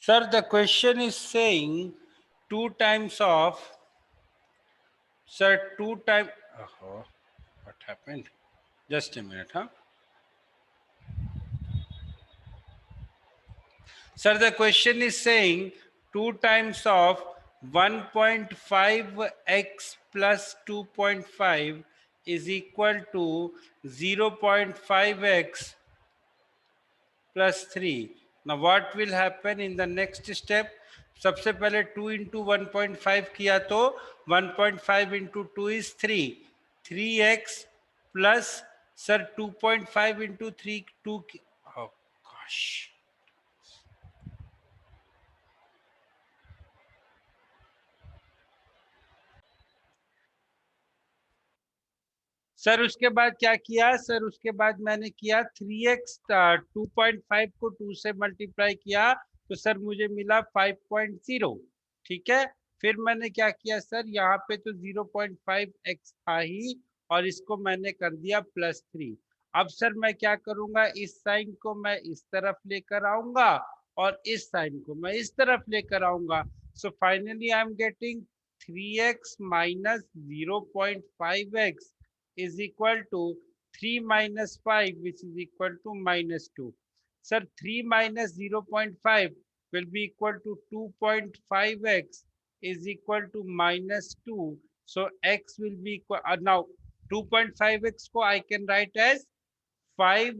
Sir, the question is saying 2 times of, sir, 2 times, oh, what happened? Just a minute, huh? Sir, the question is saying 2 times of 1.5x plus 2.5 is equal to 0.5x plus 3. Now what will happen in the next step? सबसे पहले 2 into 1.5 किया तो 1.5 into 2 is 3. 3x plus, sir, 2.5 into 3, 2. Oh gosh. Sir उसके बाद क्या किया? Sir उसके बाद मैंने किया 3x 2.5 को 2 से मल्टीप्लाई किया तो सर मुझे मिला 5.0. ठीक है, फिर मैंने क्या किया सर, यहाँ पे तो 0.5x था ही और इसको मैंने कर दिया +3. अब सर मैं क्या करूंगा, इस साइन को मैं इस तरफ लेकर आऊंगा और इस साइन को मैं इस तरफ लेकर आऊंगा. So finally I am getting 3x minus 0.5x is equal to 3 minus 5, which is equal to -2. Sir, 3 minus 0.5 will be equal to 2.5x is equal to -2. So x will be equal, now 2.5x ko I can write as 5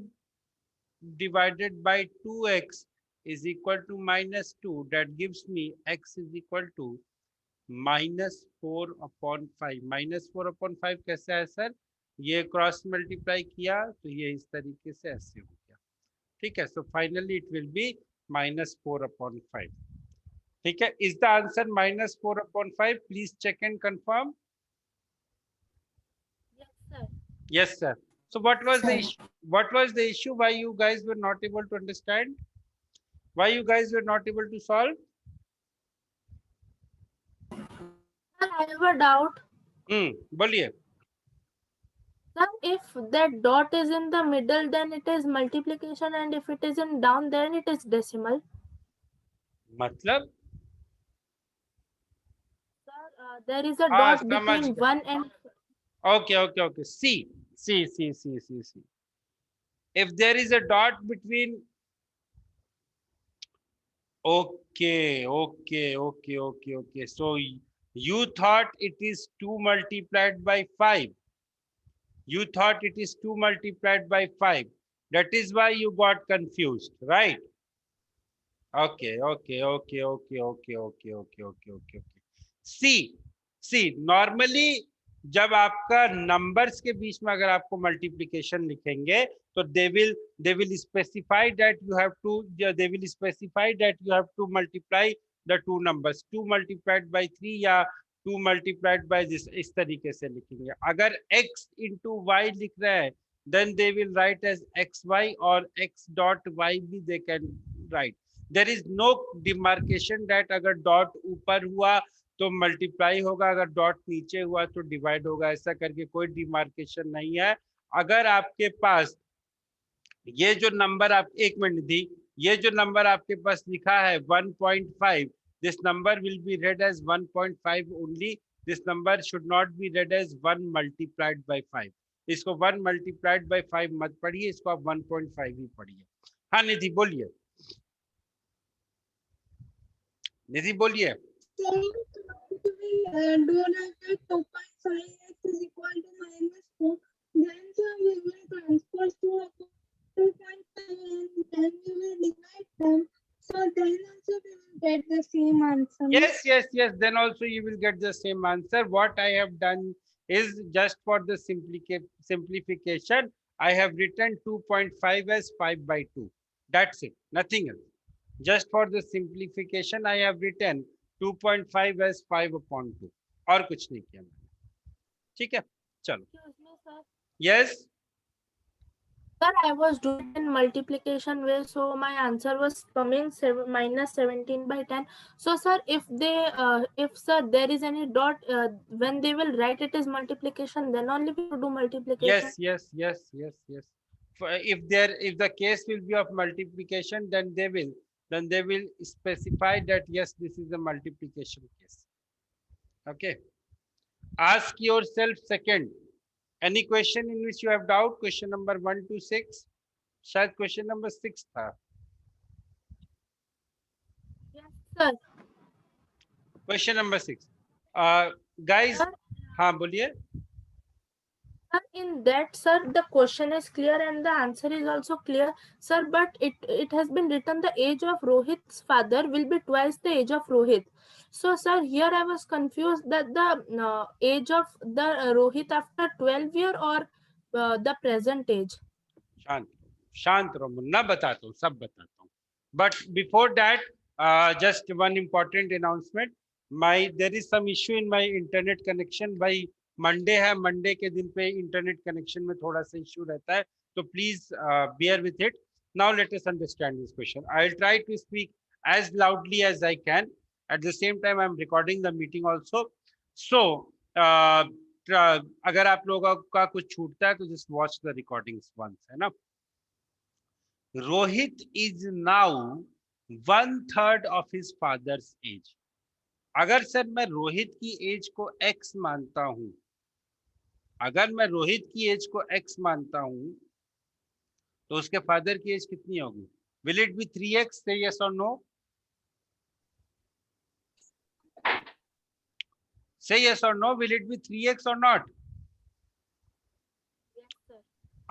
divided by 2x is equal to -2. That gives me x is equal to -4/5. -4/5 कैसे है sir? ये cross multiply किया तो ये इस तरीके से ऐसे हो गया. ठीक है, so finally it will be -4/5. ठीक है, is the answer -4/5? Please check and confirm. Yes sir. So what was the issue? What was the issue? Why you guys were not able to understand? Why you guys were not able to solve? I have a doubt. बोलिए. Sir, if that dot is in the middle, then it is multiplication, and if it is in down, then it is decimal. मतलब? Sir, there is a dot between 1 and. Okay. See. If there is a dot between, okay. So you thought it is 2 multiplied by 5. You thought it is 2 multiplied by 5. That is why you got confused, right? Okay. See, normally जब आपका numbers के बीच में अगर आपको multiplication लिखेंगे तो they will specify that you have to multiply the two numbers, 2 multiplied by 3 या 2 multiplied by this, इस तरीके से लिखेंगे. अगर x into y लिख रहे हैं then they will write as xy or x dot y भी they can write. There is no demarcation that अगर डॉट ऊपर हुआ तो मल्टीप्लाई होगा, अगर डॉट नीचे हुआ तो डिवाइड होगा, ऐसा करके कोई डिमार्केशन नहीं है. अगर आपके पास ये जो नंबर आप, एक मिनट दी, ये जो नंबर आपके पास लिखा है 1.5, this number will be read as 1.5 only. This number should not be read as 1 multiplied by 5. इसको 1 मल्टीप्लाइड बाय 5 मत पढ़िए, इसको आप 1.5 ही पढ़िए. हाँ निधि बोलिए. निधि बोलिए. Do not get 2.5x is equal to -4. Then sir, we will transpose to 2.5 and then we will divide them. So then also we will get the same answer. Yes. Then also you will get the same answer. What I have done is just for the simplification, I have written 2.5 as 5 by 2. That's it. Nothing else. Just for the simplification, I have written 2.5 as 5/2. और कुछ नहीं किया मैंने. ठीक है, चलो. Yes. Sir, I was doing in multiplication way, so my answer was coming -17 by 10. So, sir, if there is any dot, when they will write it as multiplication, then only we do multiplication. Yes. If the case will be of multiplication, then they will. then they will specify that yes, this is a multiplication case. Okay, ask yourself second, any question in which you have doubt? Question number 1 to 6, शायद question number 6 था. Yes, sir. Question number 6. Guys, Sir? हाँ बोलिए. Sir, in that, sir, the question is clear and the answer is also clear, sir. But it has been written the age of Rohit's father will be twice the age of Rohit. So, sir, here I was confused that the age of the Rohit after 12 year or the present age. शांत रहो, मुन्ना बताता हूँ, सब बताता हूँ. But before that, just one important announcement. There is some issue in my internet connection. By Monday है, Monday के दिन पे internet connection में थोड़ा सा issue रहता है, तो please bear with it. Now let us understand this question. I'll try to speak as loudly as I can. At the same time, I'm recording the meeting also. So अगर आप लोगों का कुछ छूटता है तो just watch the recordings once, है ना. Rohit is now 1/3 of his father's age. अगर सर मैं रोहित की एज को x मानता हूं, अगर मैं रोहित की एज को x मानता हूं, तो उसके फादर की एज कितनी होगी? Will it be 3x? Say yes or no. Say yes or no. Will it be 3x or not? Yes, sir.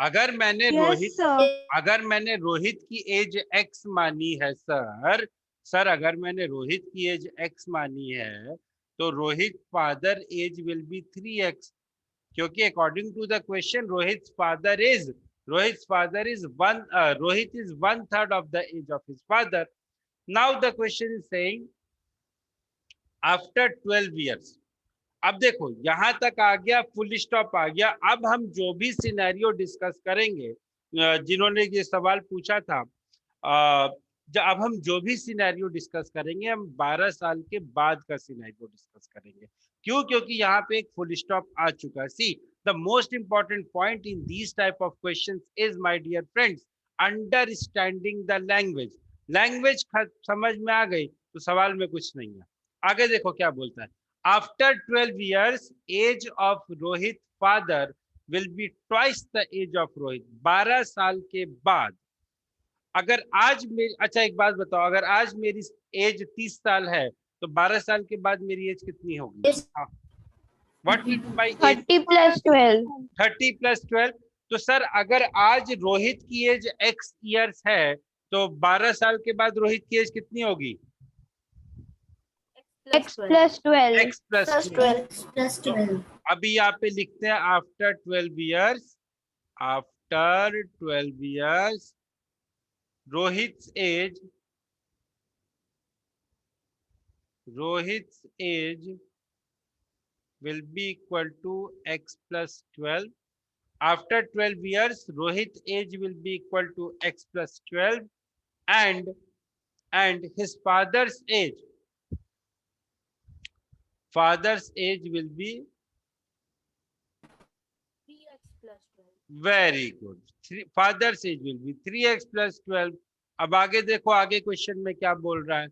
अगर मैंने Yes, sir. अगर मैंने रोहित की एज x मानी है सर, अगर मैंने रोहित की एज x मानी है, तो Rohit father age will be 3x, क्योंकि according to the question Rohit father is 1/3 of the age of his father. Now the question is saying after 12 years. अब देखो यहां तक आ गया, फुल स्टॉप आ गया. अब हम जो भी सिनेरियो डिस्कस करेंगे, जिन्होंने ये सवाल पूछा था, अब हम जो भी सिनेरियो डिस्कस करेंगे, हम 12 साल के बाद का सिनेरियो डिस्कस करेंगे. क्यों? क्योंकि यहाँ पे एक फुल स्टॉप आ चुका है. See the most important point in these type of questions is, my dear friends, understanding the language. Language समझ में आ गई तो सवाल में कुछ नहीं है. आगे देखो क्या बोलता है. After 12 years, age of Rohit father will be twice the age of Rohit. 12 साल के बाद, अगर आज मेरी, अच्छा एक बात बताओ, अगर आज मेरी एज 30 साल है, तो 12 साल के बाद मेरी एज कितनी होगी? What will be my age? 30 plus 12. 30 plus 12. तो सर अगर आज रोहित की एज x years है, तो 12 साल के बाद रोहित की एज कितनी होगी? X plus 12. x plus 12. अभी यहाँ पे लिखते हैं after 12 years, after 12 years रोहित's age will be equal to x plus 12. After 12 years Rohit's age will be equal to x plus 12, and his father's age will be 3x plus 12. very good. Father's age will be 3x plus 12. अब आगे देखो, आगे question में क्या बोल रहा है.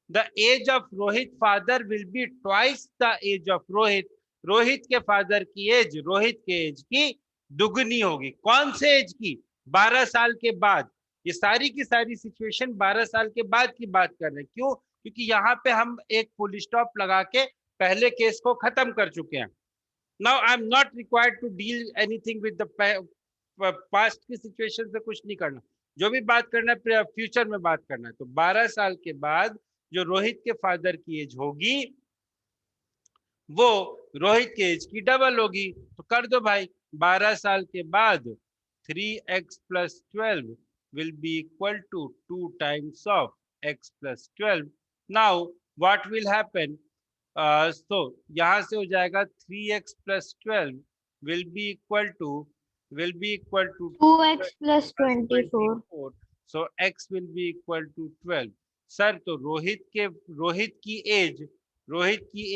The age of Rohit father will be twice the age of Rohit. Rohit के फादर की एज रोहित के एज की दुगनी होगी. कौन से एज की? 12 साल के बाद. ये सारी की सारी सिचुएशन 12 साल के बाद की बात कर रहे हैं. क्यों? क्योंकि यहाँ पे हम एक फुल स्टॉप लगा के पहले केस को खत्म कर चुके हैं. Now I am not required to deal anything with the past की सिचुएशन से कुछ नहीं करना. जो भी बात करना है फ्यूचर में बात करना है. तो 12 साल के बाद जो रोहित के फादर की एज होगी, वो रोहित के एज की डबल होगी. तो कर दो भाई. 12 साल के बाद 3x plus 12 will be equal to 2 times of x plus 12. Now what will happen? So यहाँ से हो जाएगा 3x plus 12 will be equal to 2x plus 24. So x will be equal to 12. Sir तो रोहित की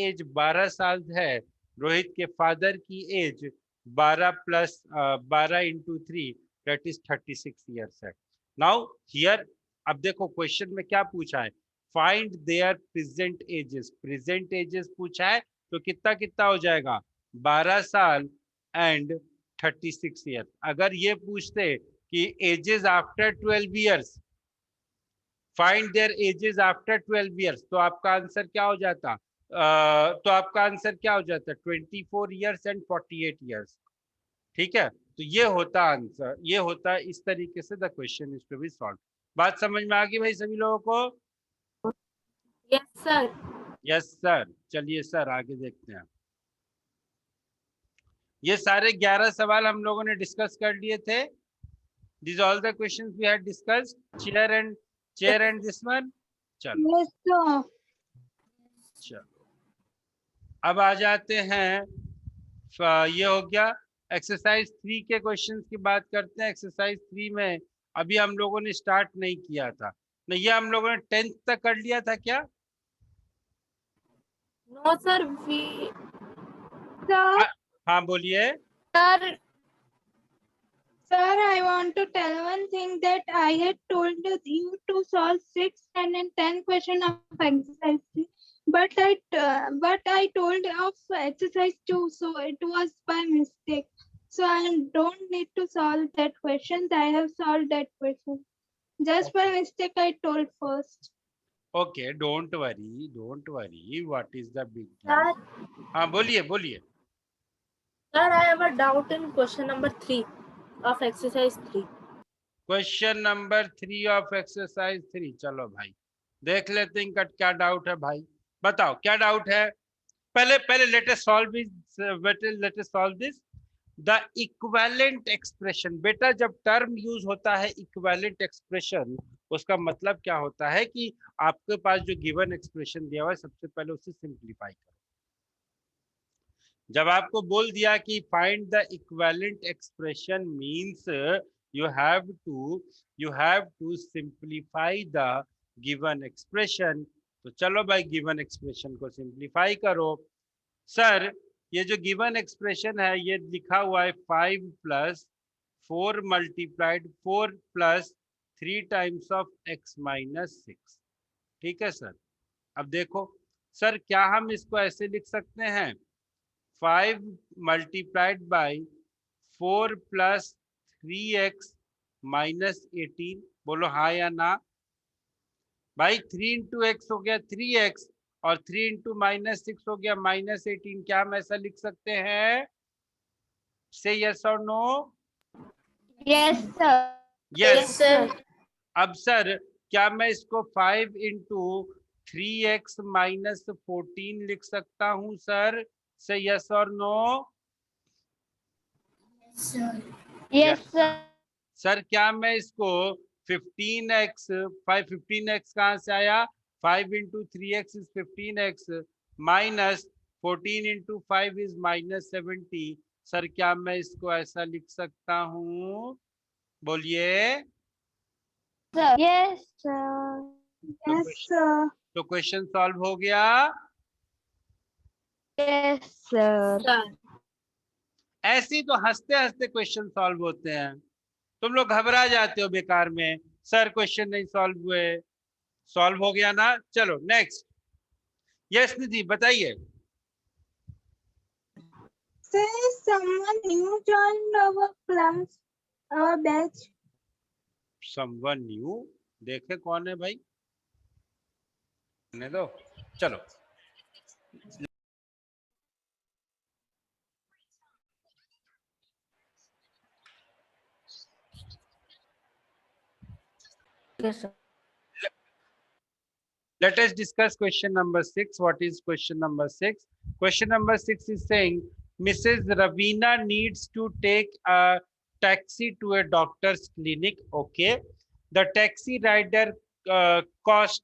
एज 12 साल है. रोहित के father की as 12 plus 12 into 3, that is 36 years है. Now here अब देखो क्वेश्चन में क्या पूछा है, find there present ages, present ages पूछा है, तो कितना कितना हो जाएगा, 12 साल एंड 36 ईयर। अगर ये पूछते कि ages after 12 years, find their ages after 12 years, तो आपका आंसर क्या हो जाता, तो आपका आंसर क्या हो जाता, 24 ईयर्स एंड 48 ईयर्स। ठीक है, तो ये होता आंसर, ये होता इस तरीके से the question is to be solve. बात समझ में आ गई भाई सभी लोगों को? Yes sir. Yes sir. चलिए सर आगे देखते हैं। ये सारे 11 सवाल हम लोगों ने डिस्कस कर लिए थे। This all the questions we had discussed, chair and this one. चलो Yes, sir. चलो अब आ जाते हैं, ये हो गया एक्सरसाइज 3 के क्वेश्चंस की बात करते हैं। एक्सरसाइज 3 में अभी हम लोगों ने स्टार्ट नहीं किया था, नहीं ये हम लोगों ने 10th तक कर लिया था क्या? नो सर, वी Sir, हाँ बोलिए। Sir sir, I want to tell one thing that I had told you to solve 6, 10, and 10 question of exercise 3, but I told of exercise 2, so it was by mistake. So I don't need to solve that question. I have solved that question. Just by mistake, I told first. Okay, don't worry, what is the big deal. Sir हाँ बोलिए बोलिए। Sir, I have a doubt in question number 3 of exercise 3. Question number 3 of exercise 3, चलो भाई देख लेते हैं इनका क्या डाउट है। भाई बताओ क्या डाउट है। पहले पहले let us solve this. The equivalent expression, बेटा जब टर्म यूज होता है इक्विवेलेंट एक्सप्रेशन, उसका मतलब क्या होता है कि आपके पास जो गिवन एक्सप्रेशन दिया हुआ है सबसे पहले उसे सिंप्लीफाई करो। जब आपको बोल दिया कि find the equivalent expression means you have to simplify the given expression. तो चलो भाई गिवन एक्सप्रेशन को सिंप्लीफाई करो। सर ये जो गिवन एक्सप्रेशन है ये लिखा हुआ है 5 + 4 × 4 + 3 टाइम्स ऑफ x - 6। ठीक है सर। अब देखो सर क्या हम इसको ऐसे लिख सकते हैं, 5 × 4 + 3x - 18, बोलो हाँ या ना। भाई 3 × x हो गया 3x और 3 × -6 हो गया -18। क्या हम ऐसा लिख सकते हैं? से यस और no? Yes, sir. Yes. Sir. अब सर क्या मैं इसको 5 × 3x - 14 लिख सकता हूँ सर? से यस और नो? Yes, sir. सर क्या मैं इसको 15x कहाँ से आया, 5 × 3x is 15x minus 14 × 5 is -70। Sir क्या मैं इसको ऐसा लिख सकता हूँ? बोलिए। Sir. Yes, sir. Yes, sir. तो क्वेश्चन सॉल्व हो गया। Yes, sir. सर ऐसे ही तो हंसते हंसते क्वेश्चन सॉल्व होते हैं, तुम लोग घबरा जाते हो बेकार में, सर क्वेश्चन नहीं सॉल्व हुए। सॉल्व हो गया ना। चलो नेक्स्ट। यस निधि बताइए। Say someone new joined our class, our batch. Someone new, देखे कौन है भाई, दो। चलो yes sir. let us discuss question number 6. What is question number 6? Question number 6 is saying Mrs. Ravina needs to take a taxi to a doctor's clinic. Okay. The taxi rider cost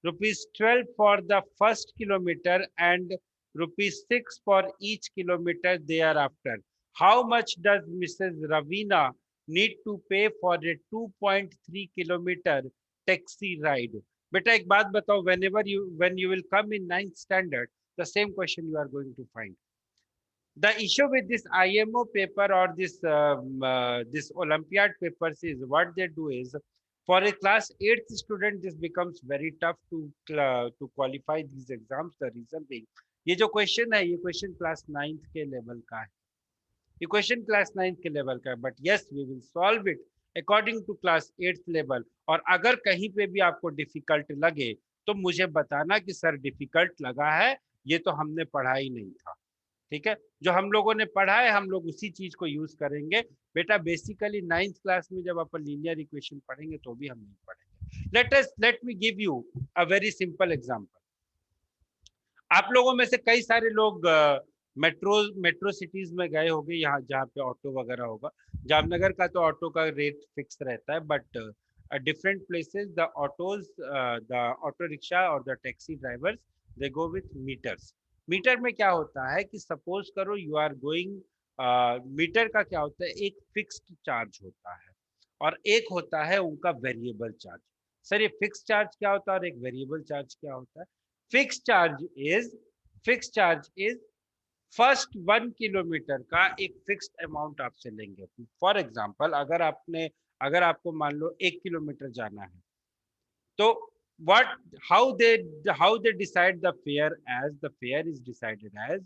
₹12 for the first kilometer and ₹6 for each kilometer thereafter. How much does Mrs. Ravina need to pay for a 2.3 kilometer taxi ride? बेटा एक बात बताओ, when you will come in 9th standard, the same question you are going to find. The issue with this IMO paper or this Olympiad papers is what they do is For a class 8th student, this becomes very tough to qualify these exams. The reason being, ये जो question है, ये question class 9th के level का है, ये question class 9th के level का है, but yes we will solve it according to class 8th level. और अगर कहीं पे भी आपको डिफिकल्ट लगे तो मुझे बताना कि सर डिफिकल्ट लगा है, ये तो हमने पढ़ा ही नहीं था. ठीक है, जो हम लोगों ने पढ़ा है हम लोग उसी चीज को यूज करेंगे. बेटा बेसिकली 9th क्लास में जब अपन लीनियर इक्वेशन पढ़ेंगे तो भी हम नहीं पढ़ेंगे. Let me give you a very simple example. आप लोगों में से कई सारे लोग मेट्रो सिटीज में गए होंगे, यहाँ जहाँ पे ऑटो वगैरह होगा. जामनगर का तो ऑटो का रेट फिक्स रहता है, but different places the autos, the auto rickshaw और the taxi drivers, they go with meters. Meter में क्या होता है कि सपोज करो यू आर गोइंग, मीटर का क्या होता है, एक फिक्स्ड चार्ज होता है और एक होता है उनका वेरिएबल चार्ज. सर ये फिक्स चार्ज क्या होता है और एक वेरिएबल चार्ज क्या होता है? Fix charge is first 1 kilometre का एक फिक्स्ड अमाउंट आपसे लेंगे. फॉर एग्जांपल अगर आपको मान लो 1 किलोमीटर जाना है, तो how they decide the fare, as the fare is decided as,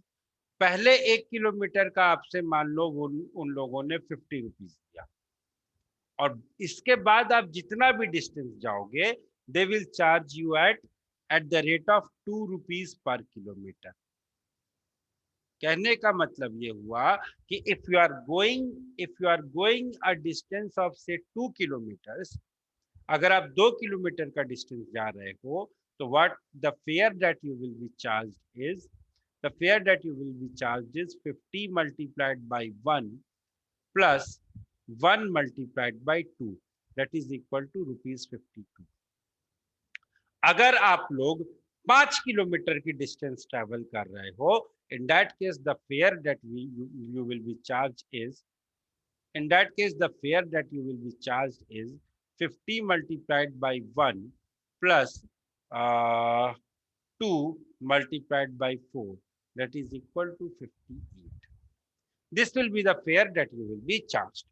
पहले 1 किलोमीटर का आपसे मान लो उन लोगों ने 50 रुपीज दिया, और इसके बाद आप जितना भी डिस्टेंस जाओगे they will charge you at the rate of 2 rupees per kilometer. कहने का मतलब ये हुआ कि if you are going a distance of say 2 kilometers, अगर आप 2 किलोमीटर का डिस्टेंस जा रहे हो तो what the fare that you will be charged is 50 multiplied by 1 plus 1 multiplied by 2, that is equal to rupees 52. अगर आप लोग 5 किलोमीटर की डिस्टेंस ट्रेवल कर रहे हो, in that case the fare that you will be charged is 50 multiplied by 1 plus 2 multiplied by 4, that is equal to 58. This will be the fare that you will be charged.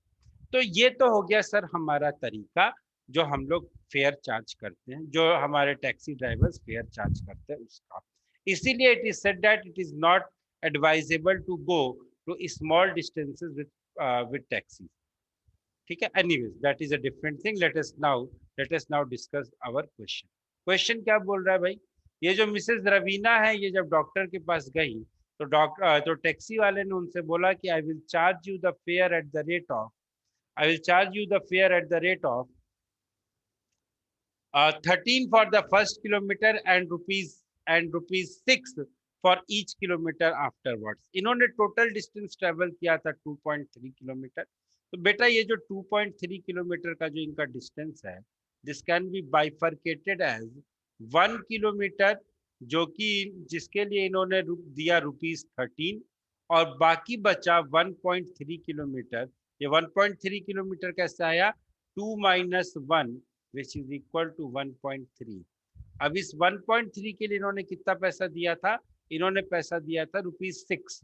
तो ये तो हो गया sir हमारा तरीका जो हम लोग फेयर चार्ज करते हैं, जो हमारे टैक्सी ड्राइवर्स फेयर चार्ज करते हैं उसका. इसीलिए it is said that it is not advisable to go to small distances with taxi. ठीक है, anyways that is a different thing. Let us now discuss our question. क्या बोल रहा है भाई? ये जो मिसेस रवीना है, ये जब डॉक्टर के पास गई तो टैक्सी वाले ने उनसे बोला कि I will charge you the fair at the rate of 13 for the first kilometer and rupees 6 for each kilometer afterwards. इन्होंने टोटल डिस्टेंस ट्रेवल किया था 2.3 किलोमीटर. तो बेटा ये जो 2.3 किलोमीटर का जो इनका डिस्टेंस है, this can be bifurcated as 1 kilometre, जो कि जिसके लिए इन्होंने दिया रुपीस 13, और बाकी बचा 1.3 किलोमीटर. ये 1.3 किलोमीटर कैसे आया? 2 minus 1 which is equal to 1.3. अब इस 1.3 के लिए इन्होंने कितना पैसा दिया था? इन्होंने पैसा दिया था rupees 6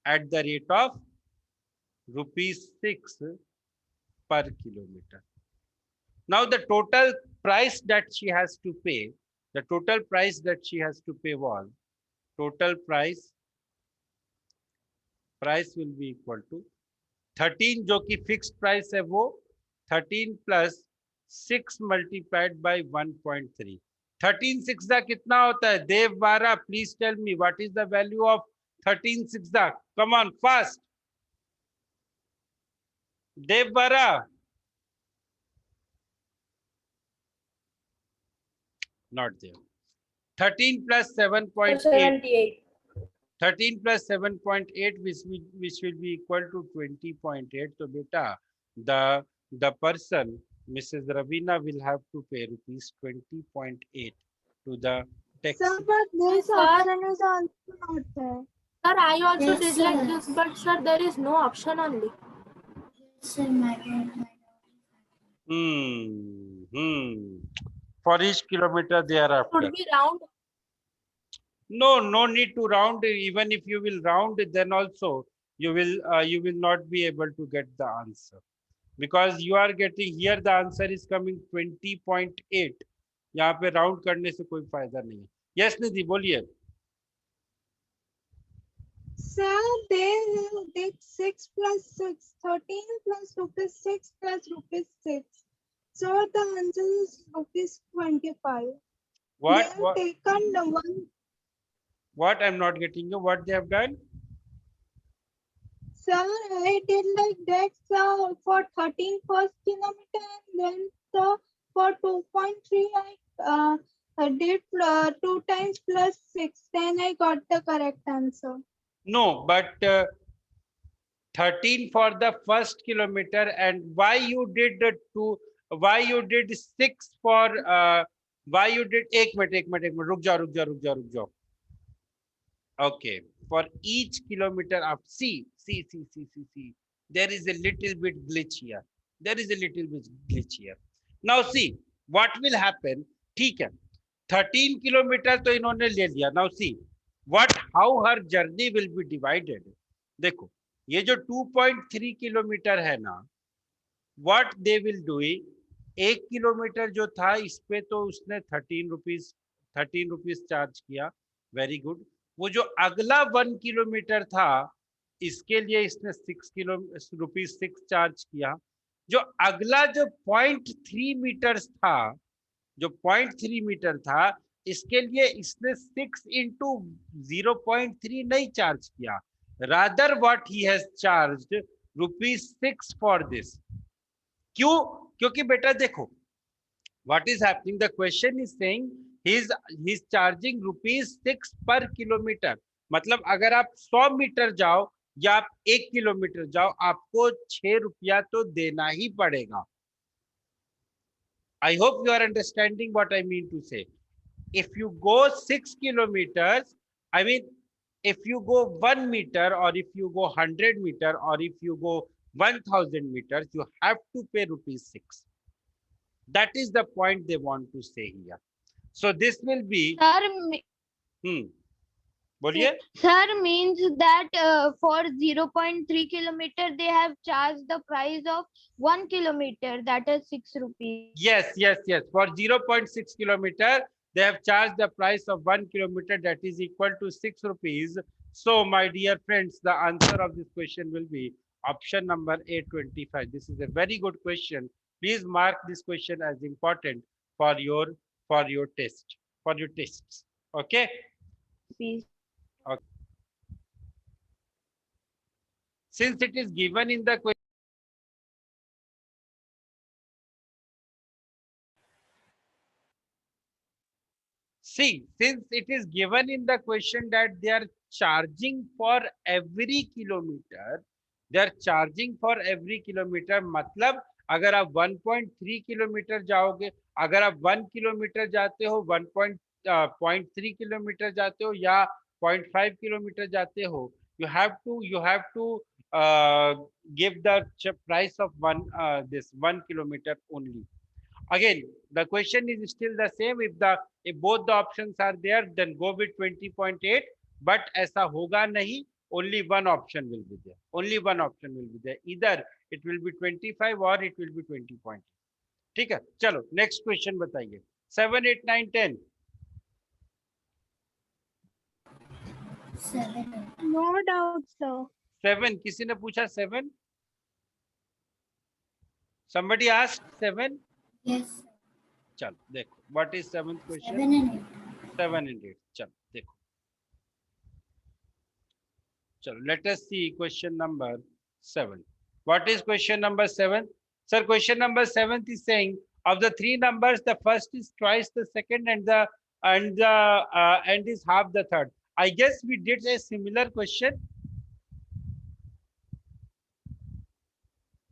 at the rate of rupees 6 per kilometer. Now the total price that she has to pay, was total price will be equal to 13, जो कि फिक्स्ड प्राइस है, वो 13 plus 6 multiplied by 1.3. 13 6 कितना होता है? Dev Bara, please tell me what is the value of 13 6. Come on fast, Dev Bara. Not there. 13 plus 7.8. 13 plus 7.8 which will be equal to 20.8. So beta, the person Mrs. Ravina will have to pay rupees 20.8 to the taxi. Sir, but this option is also not there. Sir, I also Yes, did sir. like this, but sir, there is no option only. Sir, my God. For each kilometer thereafter. Should we round? No need to round. Even if you will round, then also you will not be able to get the answer. because you are getting here the answer is coming 20.8. यहाँ पे round करने से कोई फायदा नहीं है. Yes निधि बोलिए. Sir, they did 6 plus 6, 13 plus rupees 6 plus rupees 6. So the answer is rupees 25. What? They have taken the one. What? I'm not getting you. What they have done? Sir, I did like that, sir, for 13 first kilometer, and then sir, for 2.3 I did 2 times plus 6. Then I got the correct answer. No, but 13 for the first kilometer, and why you did the 2, why you did 6 for why you did एक minute रुक जाओ. Okay, for each kilometer of see, there is a little bit glitch here. Now see what will happen. ठीक है, 13 kilometer तो इन्होंने ले लिया. Now see how her journey will be divided. देखो ये जो 2.3 किलोमीटर है ना, what they will do, 1 kilometre जो था इस पे तो उसने 13 रुपीस चार्ज किया. Very good. वो जो अगला 1 किलोमीटर था इसके लिए इसने 6 रुपीस 6 चार्ज किया. जो अगला जो 0.3 मीटर्स था, जो 0.3 मीटर था, इसके लिए इसने 6 into 0.3 नहीं चार्ज किया. rather what he has charged rupees 6 for this. क्यों? क्योंकि बेटा देखो what is happening, the question is saying he's charging rupees 6 per kilometer. मतलब अगर आप 100 मीटर जाओ या आप 1 किलोमीटर जाओ, आपको 6 रुपया तो देना ही पड़ेगा. I hope you are understanding what I mean to say. If you go 6 kilometers, I mean, if you go 1 meter, or if you go 100 meter, or if you go 1000 meters, you have to pay rupees 6. That is the point they want to say here. So this will be. Sir, बोलिए. Sir, means that for 0.3 kilometer they have charged the price of 1 kilometer, that is 6 rupees. Yes. For 0.6 kilometer, they have charged the price of 1 kilometer, that is equal to 6 rupees. So, my dear friends, the answer of this question will be option number A25. This is a very good question. Please mark this question as important for your test, for your tests. Okay. Please. Okay. Since it is given in the question. See, since it is given in the question that they are charging for every kilometer, they are charging for every kilometer. मतलब अगर आप 1.3 kilometre जाओगे, अगर आप 1 kilometre जाते हो, 1.3 kilometre जाते हो या 0.5 किलोमीटर जाते हो, you have to give the price of this 1 kilometer only. Again, the question is still the same. If both the options are there, then go with 20.8. But ऐसा होगा नहीं. Only one option will be there. Only one option will be there. Either it will be 25 or it will be 20.8. ठीक है. चलो next question बताइए. 7, 8, 9, 10. 7. No doubt, sir. 7. किसी ने पूछा 7? Somebody asked 7? Yes. चलो देखो. What is 7th question? 7 and 8. 7 and 8. चलो देखो. चलो, let us see question number 7. What is question number 7? Sir, question number 7 is saying of the 3 numbers, the first is twice the second, and is half the third. I guess we did a similar question.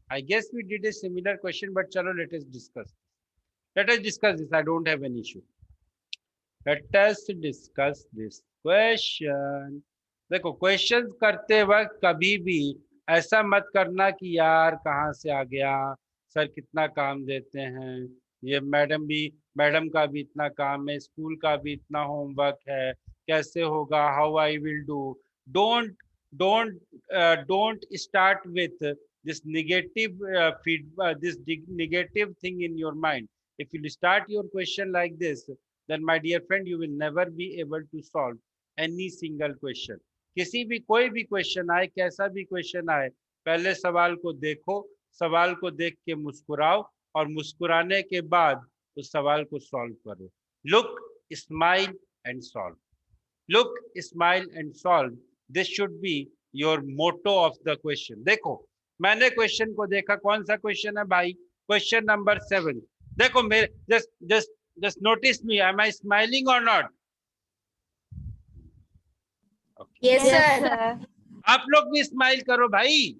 But chalo, let us discuss. Let us discuss this. I don't have an issue. Let us discuss this question. देखो, questions करते वक्त कभी भी ऐसा मत करना कि यार कहाँ से आ गया, सर कितना काम देते हैं, ये मैडम का भी इतना काम है, स्कूल का भी इतना होमवर्क है, कैसे होगा, how I will do. Don't start with this negative feedback, this negative thing in your mind. If you start your question like this, then my dear friend, you will never be able to solve any single question. किसी भी कोई भी question आए, कैसा भी question आए, पहले सवाल को देखो, सवाल को देख के मुस्कुराओ और मुस्कुराने के बाद उस सवाल को सॉल्व करो. Look, smile and solve. Look, smile and solve. This should be your motto of the question. देखो, मैंने क्वेश्चन को देखा, कौन सा क्वेश्चन है भाई? Question number 7. देखो मेरे, just notice me, am I smiling or not? Okay. Yes, sir. आप लोग भी स्माइल करो भाई.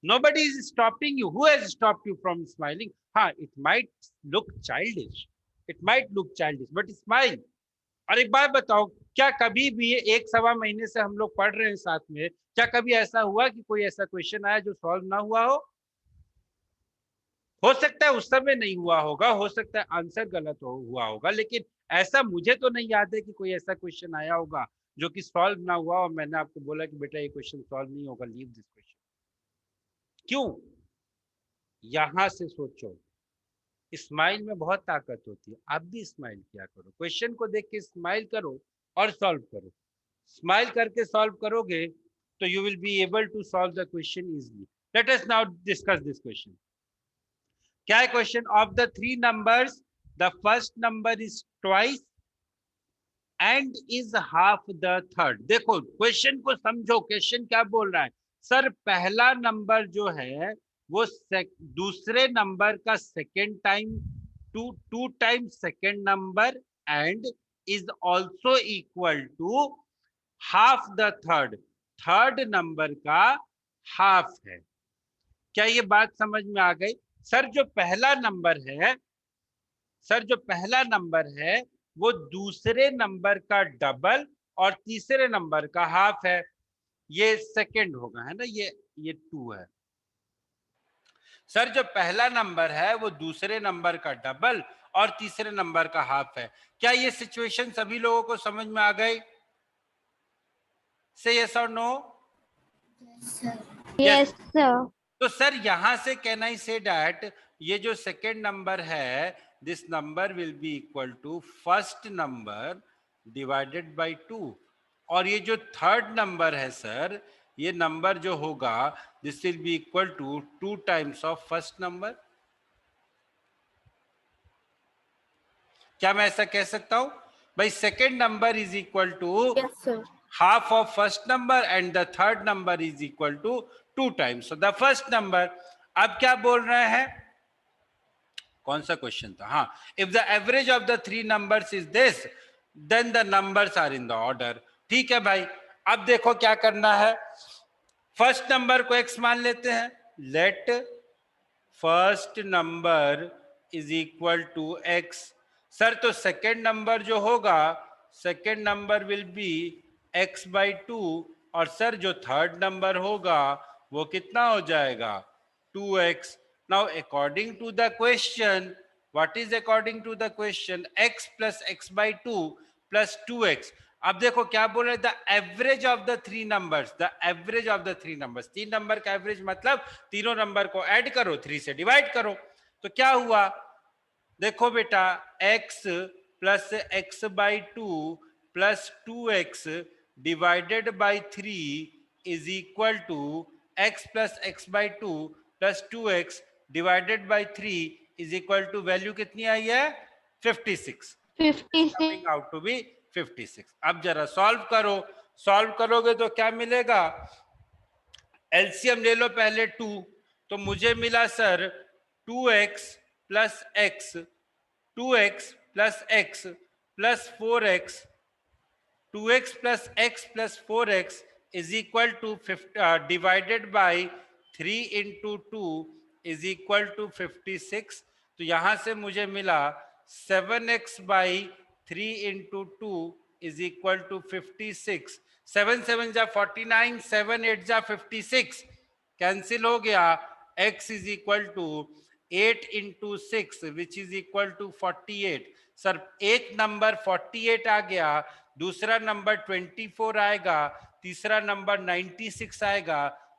Nobody is stopping you. Who has stopped you from smiling? हाँ, it might look childish. It might look childish, but smile. और एक बात बताओ, क्या कभी भी 1-1.25 महीने से हम लोग पढ़ रहे हैं साथ में, क्या कभी ऐसा हुआ कि कोई ऐसा क्वेश्चन आया जो सॉल्व ना हुआ हो सकता है उस समय नहीं हुआ होगा, हो सकता है आंसर गलत हुआ होगा, लेकिन ऐसा मुझे तो नहीं याद है कि कोई ऐसा क्वेश्चन आया होगा जो कि सॉल्व ना हुआ और मैंने आपको बोला कि बेटा ये क्वेश्चन सॉल्व नहीं होगा, लीव दिस क्वेश्चन. क्यों? यहां से सोचो, स्माइल में बहुत ताकत होती है. आप भी स्माइल किया करो, क्वेश्चन को देख के स्माइल करो और सॉल्व करो. स्माइल करके सॉल्व करोगे तो you will be able to solve the question easily. Let us now discuss this question. क्या है question? Of the 3 numbers the first number is twice and is half the third. देखो question को समझो, question क्या बोल रहा है. Sir पहला नंबर जो है वो दूसरे नंबर का second time, two time second number and is also equal to half the third number का हाफ है. क्या ये बात समझ में आ गई? सर जो पहला नंबर है वो दूसरे नंबर का डबल और तीसरे नंबर का हाफ है. ये सेकंड होगा, है ना, ये 2 है. सर जो पहला नंबर है वो दूसरे नंबर का डबल और तीसरे नंबर का हाफ है. क्या ये सिचुएशन सभी लोगों को समझ में आ गई? से यस और नो? Yes, sir. तो सर यहां से कैन आई से डैट ये जो सेकेंड नंबर है, this number will be equal to first number divided by 2. और ये जो थर्ड नंबर है सर, ये नंबर जो होगा this will be equal to 2 times of first number. क्या मैं ऐसा कह सकता हूं भाई? Second number is equal to Yes, sir. half of first number and the third number is equal to 2 times. So the first number, अब क्या बोल रहे हैं? कौन सा क्वेश्चन था? हाँ, if the average of the 3 numbers is this, then the numbers are in the order. ठीक है भाई. अब देखो क्या करना है. फर्स्ट नंबर को x मान लेते हैं. Let first number is equal to x. Sir तो सेकेंड नंबर जो होगा, second number will be x by 2 और सर जो थर्ड नंबर होगा वो कितना हो जाएगा? 2x. Now according to the question, what is according to the question? x plus x by 2 plus 2x. अब देखो क्या बोल रहे हैं? The average of the 3 numbers. The average of the 3 numbers. 3 number का एवरेज मतलब तीनों नंबर को ऐड करो, 3 से डिवाइड करो. तो क्या हुआ? देखो बेटा, x plus x by 2 plus 2x divided by 3 is equal to x plus x by 2 plus 2x divided by 3 is equal to value कितनी आई है? 56. 56. Coming out to be 56. अब जरा सॉल्व करो. सॉल्व करोगे तो क्या मिलेगा? एलसीएम ले लो पहले 2, तो मुझे मिला sir 2x plus x, 2x plus x plus 4x, 2x plus x plus 4x is equal to divided by 3 into 2 is equal to 56. तो यहां से मुझे मिला 7x by 3 into 2 is equal to 56. 7 7 जा 49, 7 8 जा 56, कैंसिल हो गया. x is equal to 8 into 6 which is equal to 48. Sir एक नंबर 48 आ गया, दूसरा नंबर 24 आएगा, तीसरा नंबर 96 आएगा.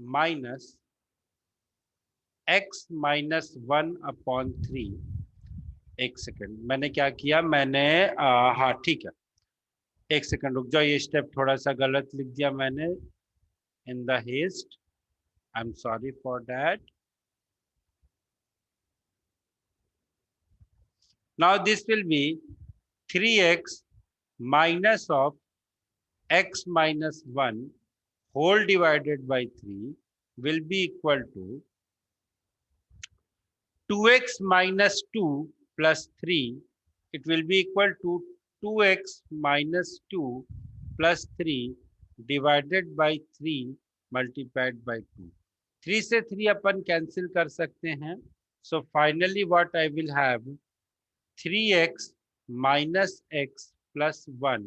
Minus x minus 1/3। एक सेकंड, मैंने क्या किया, मैंने हाँ ठीक है, एक सेकंड रुक जाओ, ये स्टेप थोड़ा सा गलत लिख दिया मैंने in the haste, I am sorry for that. Now this will be 3x minus of x minus 1 whole divided by 3 will be equal to 2x minus 2 plus 3. It will be equal to 2x minus 2 plus 3 divided by 3 multiplied by 2. 3 से 3 अपन cancel कर सकते हैं. So finally what I will have, 3x minus x plus 1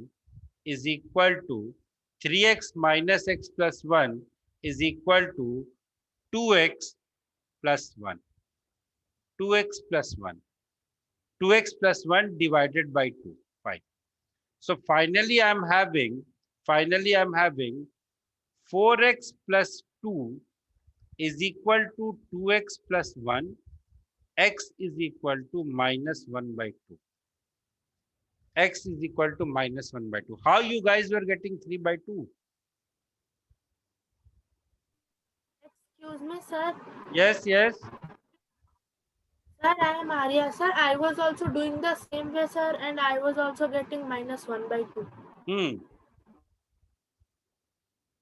is equal to 3x minus x plus 1 is equal to 2x plus 1. 2x plus 1. 2x plus 1 divided by 2. Fine. So finally I'm having 4x plus 2 is equal to 2x plus 1. X is equal to minus 1 by 2. X is equal to minus 1 by 2. How you guys were getting 3 by 2? Excuse me, sir. Yes, yes. Sir, I am Arya. Sir, I was also doing the same way, sir, and I was also getting minus 1 by 2.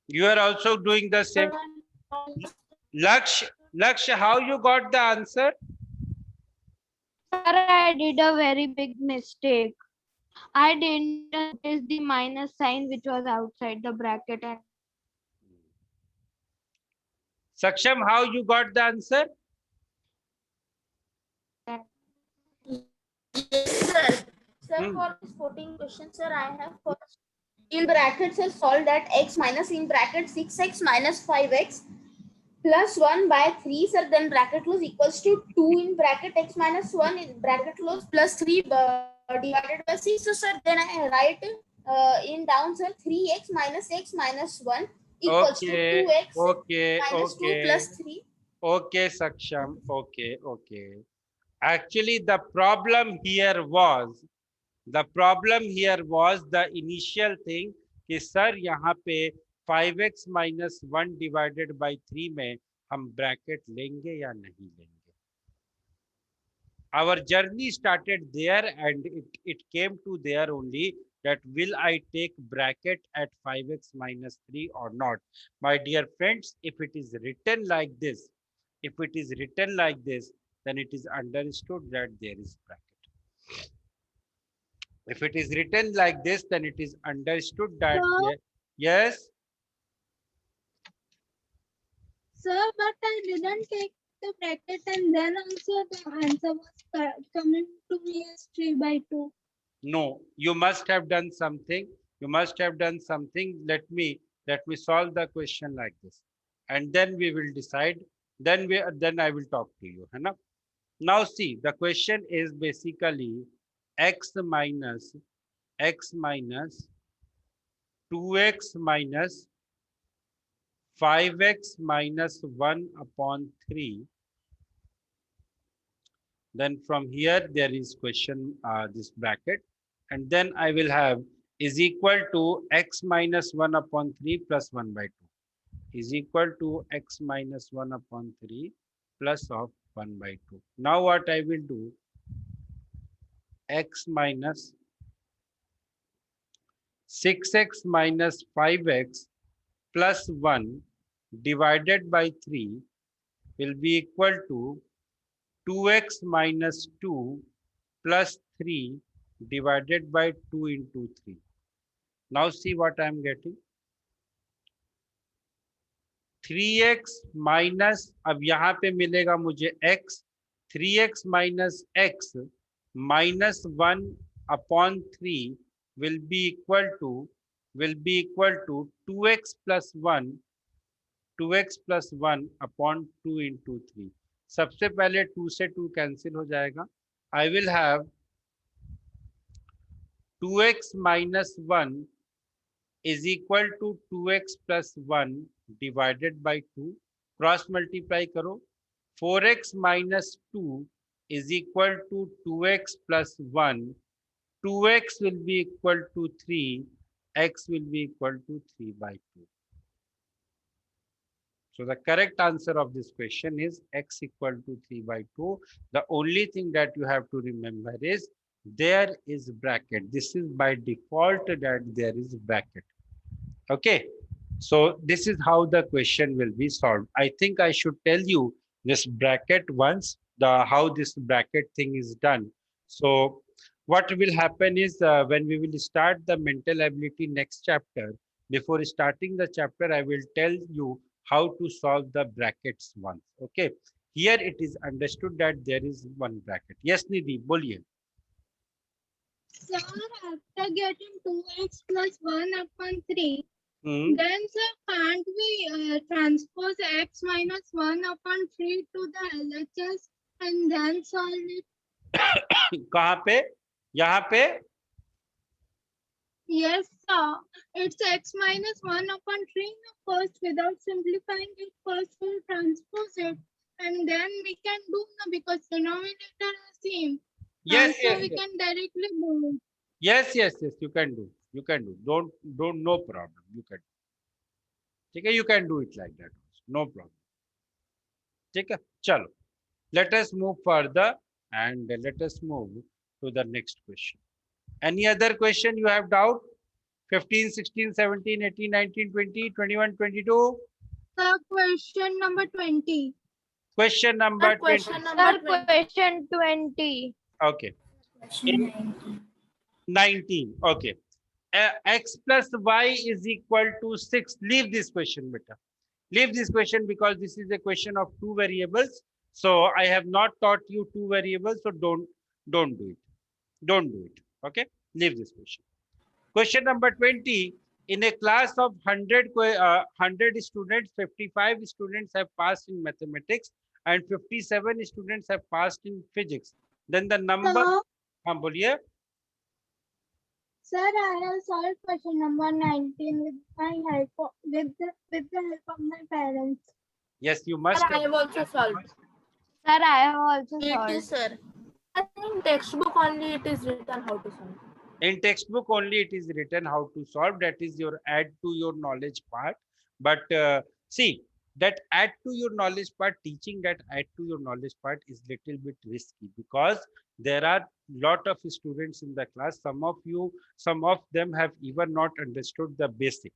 You are also doing the same. Laksh, how you got the answer? Sir, I did a very big mistake. I didn't notice the minus sign which was outside the bracket. And Saksham, how you got the answer? Sir, for this 14 question, sir, I have first in brackets sir, solve that x minus in bracket 6x minus 5x plus 1 by 3, sir, then bracket close equals to 2 in bracket x minus 1 in bracket close plus 3 divided by 6. So, sir, then I write in down, sir, 3x minus x minus 1 equals to 2x minus 2 plus 3. Okay, Saksham. Okay. Actually, the problem here was the initial thing कि sir यहाँ पे 5x minus 1 divided by 3 में हम bracket लेंगे या नहीं लेंगे. Our journey started there and it came to there only, that will I take bracket at 5x minus 3 or not. My dear friends, if it is written like this, then it is understood that there is bracket. If it is written like this, then it is understood that yes. Sir, but I didn't take the bracket and then also the answer was coming to me as 3 by 2. No, you must have done something. Let me solve the question like this, and then we will decide. Then I will talk to you. है ना? Now see, the question is basically x minus 2x minus 5x minus 1/3. Then from here there is question this bracket, and then I will have is equal to x minus 1/3 plus 1 by 2 is equal to x minus 1/3 plus of 1 by 2. Now what I will do, x minus 6x minus 5x plus 1 divided by 3 will be equal to 2x minus 2 plus 3 divided by 2 into 3. Now see what I am getting. 3x minus, अब यहाँ पे मिलेगा मुझे x, 3x minus x minus 1/3 will be equal to 2x plus 1/2 into 3. सबसे पहले 2 से 2 cancel हो जाएगा. I will have 2x minus 1 is equal to 2x plus 1 divided by 2, cross multiply करो, 4x minus 2 is equal to 2x plus 1, 2x will be equal to 3, x will be equal to 3 by 2. So the correct answer of this question is x equal to 3 by 2. The only thing that you have to remember is there is bracket. This is by default that there is bracket. Okay. So this is how the question will be solved. I think I should tell you this bracket once, how this bracket thing is done. So what will happen is when we will start the mental ability next chapter, before starting the chapter, I will tell you how to solve the brackets once. Okay. Here it is understood that there is one bracket. Yes, Nidhi, boliye. Sir, after getting 2x plus 1 upon 3, Hmm. then sir, can't we transpose x minus 1 upon 3 to the LHS and then solve it? कहाँ पे? यहाँ पे? Yes, sir. It's x minus 1 upon 3. First, without simplifying it, first we'll transpose it. And then we can do no, because denominator are same. Yes, So yes, we yes. can directly do it. Yes, yes, yes, you can do. You can do. Don't, no problem. You can. Okay, you can do it like that. Also. No problem. Okay, chalo. Let us move further and let us move to the next question. Any other question you have doubt? 15, 16, 17, 18, 19, 20, 21, 22? So question number 20. Question number 20. Question Sir, number 20. question 20. Okay. Question In 19. 19. Okay. X plus y is equal to 6. Leave this question, beta. Leave this question because this is a question of two variables. So I have not taught you two variables. So don't do it. Don't do it. Okay. Leave this question. Question number 20. In a class of 100 students, 55 students have passed in mathematics and 57 students have passed in physics. Then the number. So, हाँ बोलिए. sir, I have solved question number 19 with my help with the help of my parents. Yes, you must. Sir, I have also solved. Sir, I have also Me too, solved. sir. I think textbook only it is written how to solve. In textbook only it is written how to solve. That is your add to your knowledge part. But see, that add to your knowledge part, teaching that add to your knowledge part is little bit risky because there are lot of students in the class. Some of them have even not understood the basic.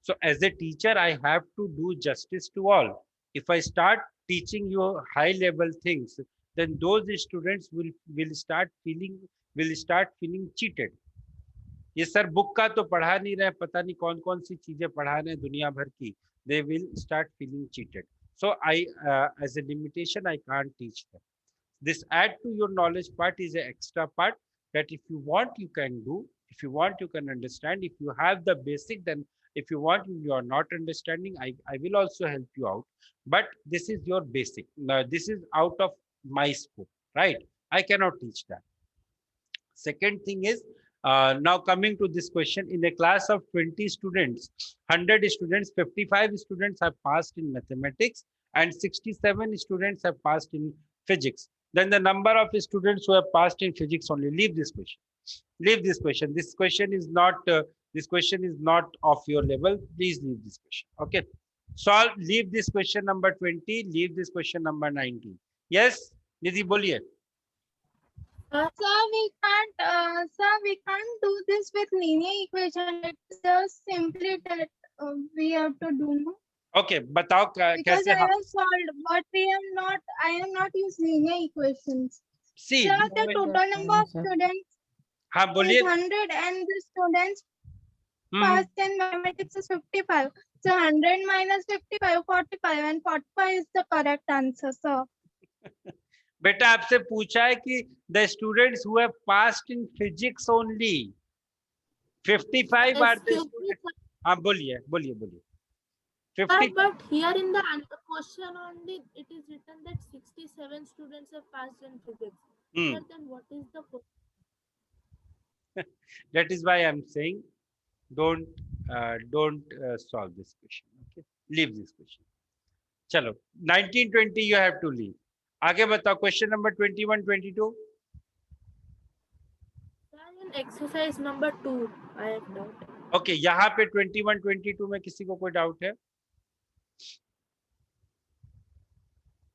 So as a teacher, I have to do justice to all. If I start teaching you high level things, then those students will start feeling cheated. ये sir book का तो पढ़ा नहीं रहे, पता नहीं कौन कौन सी चीजें पढ़ा रहे हैं दुनिया भर की. They will start feeling cheated. So I, as a limitation, I can't teach them. This add to your knowledge part is an extra part that if you want, you can do. If you want, you can understand. If you have the basic, then if you want, you are not understanding, I will also help you out. But this is your basic. Now, this is out of my scope, right? I cannot teach that. Second thing is, now coming to this question, in a class of 20 students, 100 students, 55 students have passed in mathematics and 67 students have passed in physics. Then the number of students who have passed in physics only. Leave this question. Leave this question. This question is not of your level. Please leave this question. Okay. Solve. Leave this question number 20. Leave this question number 19. Yes, Nidhi, boliye. Sir, we can't do this with linear equation. It's just simply that we have to do. No? Okay, बताओ Because कैसे I have solved, but I am not used linear equations. See, Sir, the total number of students हाँ is बोलिए. 100 and the students hmm, passed in mathematics is 55. So 100 minus 55, 45 and 45 is the correct answer, sir. बेटा आपसे पूछा है कि the students who have passed in physics only 55 are the Excuse me, students. हाँ बोलिए बोलिए बोलिए. sir, 50. but here in the question only it is written that 67 students have passed in physics. Sir, then what is the That is why I'm saying don't solve this question. Okay. Leave this question. चलो 1920 you have to leave. आगे बताओ question number 21 22। Sir, in exercise number 2, I have doubt. Okay यहाँ पे 21 22 में किसी को कोई doubt है?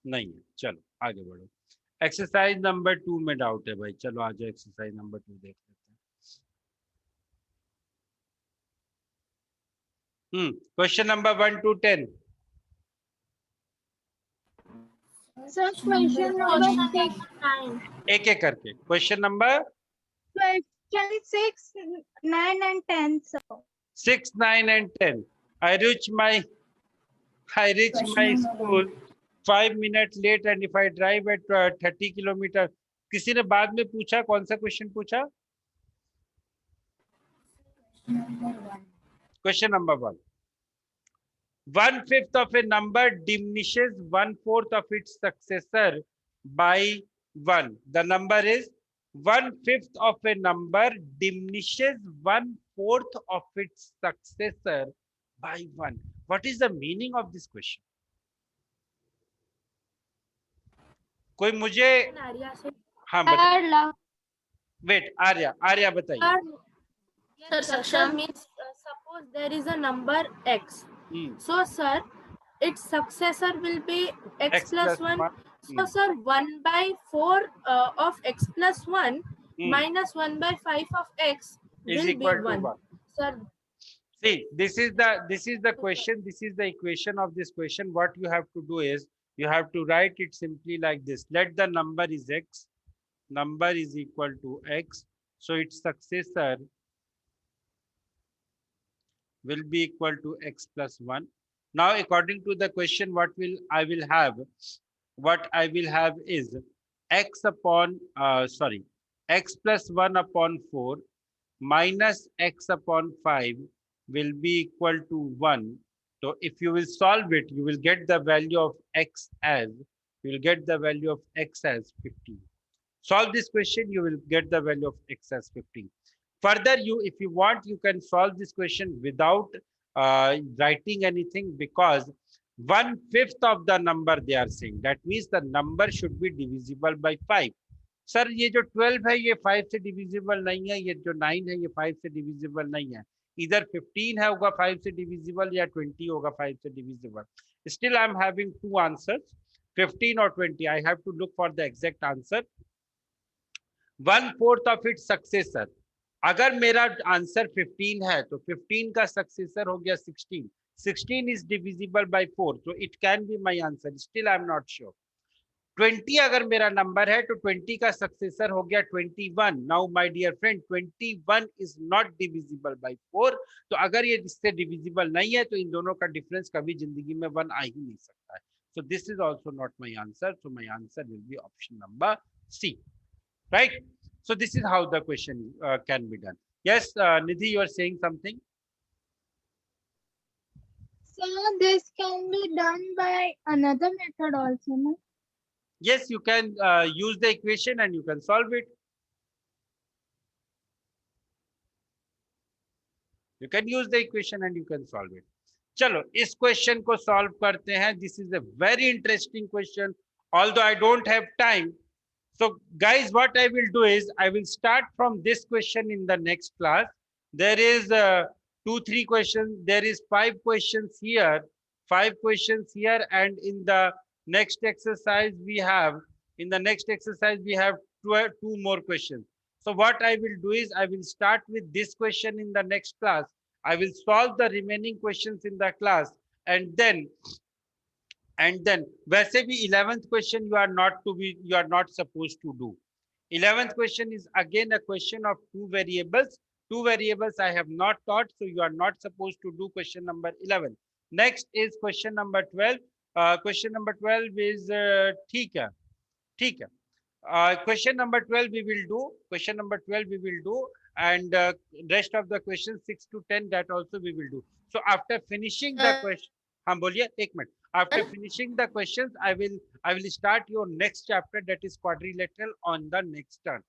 नहीं है। चलो आगे बढ़ो। एक्सरसाइज नंबर 2 में डाउट है भाई। चलो आ जाओ एक्सरसाइज नंबर 2 देख लेते हैं। Question number 1 to 10। Sir, question number Question 6. number 9. एक एक करके question number Question 6, 9 and 10, sir. 6 9 and 10। I reach my Question number school 5 minutes late and if I drive at 30 kilometer। किसी ने बाद में पूछा कौन सा क्वेश्चन पूछा? Number 1. Question number 1। 1/5 of a number diminishes 1/4 of its successor by 1। The number is 1/5 of a number diminishes 1/4 of its successor by 1। What is the meaning of this question? कोई मुझे Arya, sir. हाँ बता। Sir, love. Wait Arya बताइए। Sir, successor means suppose there is a number x. So, sir, its successor will be x plus 1. So, sir, 1/4 of x plus 1 minus 1/5 of x is will equal be to 1. 1। Sir, See, this is the question. This is the equation of this question. What you have to do is you have to write it simply like this. Let the number is x. Number is equal to x. So its successor will be equal to x plus 1. Now, according to the question, what I will have is x upon x plus 1 upon 4 minus x upon 5 will be equal to 1. So if you will solve it, you will get the value of x as 15. Solve this question, you will get the value of x as 15. Further, if you want, you can solve this question without writing anything, because 1/5 of the number they are saying. That means the number should be divisible by 5. Sir ये जो 12 है ये 5 से divisible नहीं है, ये जो 9 है ये 5 से डिविजिबल नहीं है। इधर 15 है होगा 5 से डिविजिबल या 20 होगा 5 से divisible. Still I am having two answers, 15 or 20. I have to look for the exact answer. 1/4 of its successor। अगर मेरा आंसर 15 है तो 15 का सक्सेसर हो गया 16। 16 is divisible by 4, so it can be my answer. Still I am not sure. 20 अगर मेरा number है तो 20 का सक्सेसर हो गया 21। Now my dear friend 21 is not divisible by 4। तो अगर ये इससे डिविजिबल नहीं है तो इन दोनों का डिफरेंस कभी जिंदगी में 1 आ ही नहीं सकता है। So this is also not my answer. So my answer will be option number C, right? So this is how the question can be done. Yes, Nidhi, you are saying something. So this can be done by another method also, no? Yes, you can use the equation and you can solve it. You can use the equation and you can solve it. चलो इस question को solve करते हैं। This is a very interesting question, although I don't have time. So guys, what I will do is I will start from this question in the next class. There is 2-3 questions. There is 5 questions here, 5 questions here, and in the next exercise we have two more questions. So what I will do is I will start with this question in the next class. I will solve the remaining questions in the class, and then वैसे भी 11th question you are not supposed to do. 11th question is again a question of two variables. Two variables I have not taught, so you are not supposed to do question number 11. Next is question number 12. Question number 12 is ठीक है। Question number 12 we will do, and rest of the questions 6 to 10 that also we will do. So after finishing the question, हाँ बोलिए एक minute. After finishing the questions, I will start your next chapter, that is quadrilateral, on the next turn.